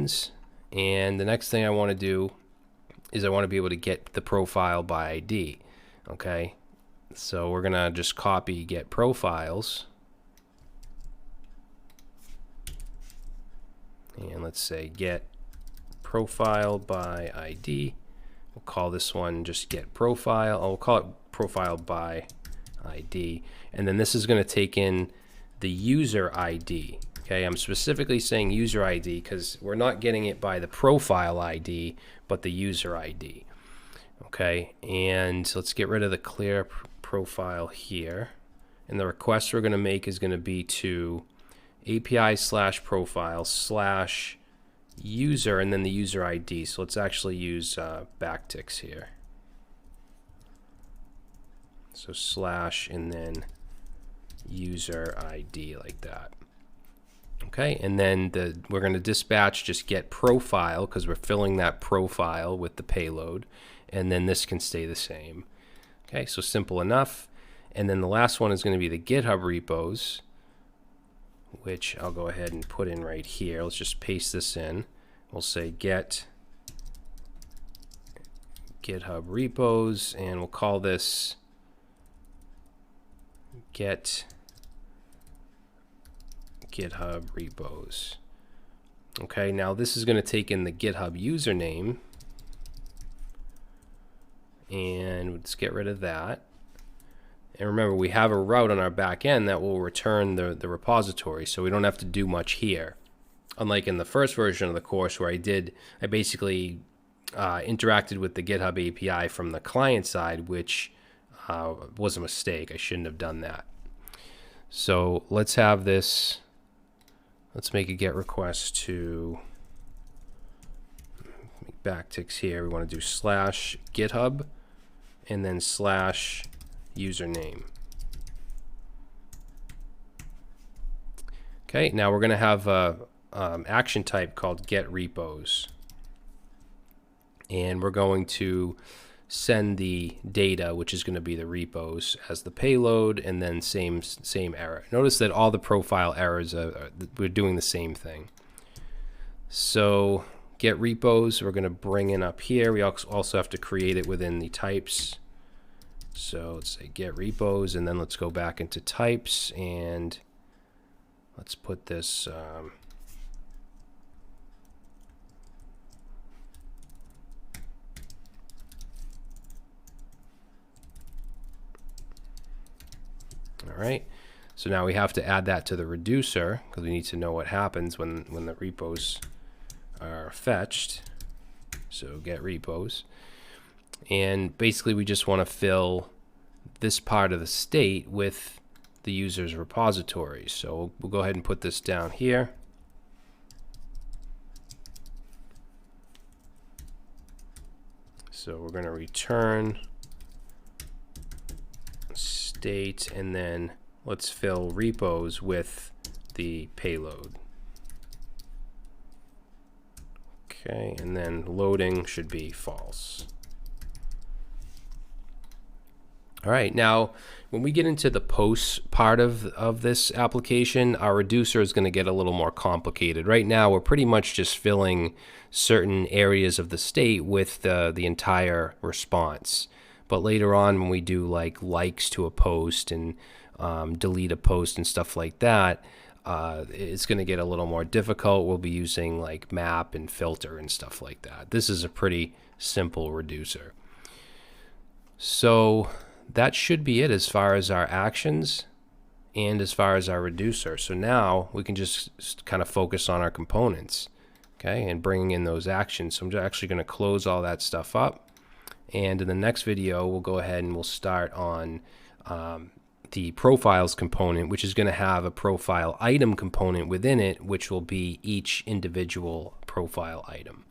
actions, and the next thing I want to do is I want to be able to get the profile by ID. Okay, so we're gonna just copy get profiles, and let's say get profile by ID. We'll call this one just get profile. I'll call it profile by ID, and then this is going to take in the user ID. Okay, I'm specifically saying user ID because we're not getting it by the profile ID, but the user ID. Okay, and let's get rid of the clear profile here, and the request we're going to make is going to be to API/profile/user and then the user ID. So let's actually use backticks here. So slash and then user ID like that. Okay, and then we're going to dispatch just get profile because we're filling that profile with the payload, and then this can stay the same. Okay, so simple enough. And then the last one is going to be the GitHub repos, which I'll go ahead and put in right here. Let's just paste this in. We'll say get GitHub repos, and we'll call this get GitHub repos. Okay, now this is going to take in the GitHub username, and let's get rid of that. And remember, we have a route on our back end that will return the repository, so we don't have to do much here. Unlike in the first version of the course where I basically interacted with the GitHub API from the client side, which was a mistake. I shouldn't have done that. So let's have this. Let's make a GET request to make backticks here. We want to do /GitHub and then /username. Okay, now we're going to have a action type called get repos, and we're going to send the data, which is going to be the repos, as the payload, and then same error. Notice that all the profile errors we're doing the same thing. So get repos, we're going to bring in up here. We also have to create it within the types. So let's say get repos, and then let's go back into types, and let's put this all right, so now we have to add that to the reducer because we need to know what happens when the repos are fetched. So get repos, and basically we just want to fill this part of the state with the user's repository. So we'll go ahead and put this down here. So we're going to return state, and then let's fill repos with the payload. Okay, and then loading should be false. All right, now when we get into the post part of this application, our reducer is going to get a little more complicated. Right now we're pretty much just filling certain areas of the state with the entire response. But later on, when we do like likes to a post and delete a post and stuff like that, it's going to get a little more difficult. We'll be using like map and filter and stuff like that. This is a pretty simple reducer. So that should be it as far as our actions and as far as our reducer. So now we can just kind of focus on our components, okay, and bringing in those actions. So I'm actually going to close all that stuff up. And in the next video, we'll go ahead and we'll start on the profiles component, which is going to have a profile item component within it, which will be each individual profile item.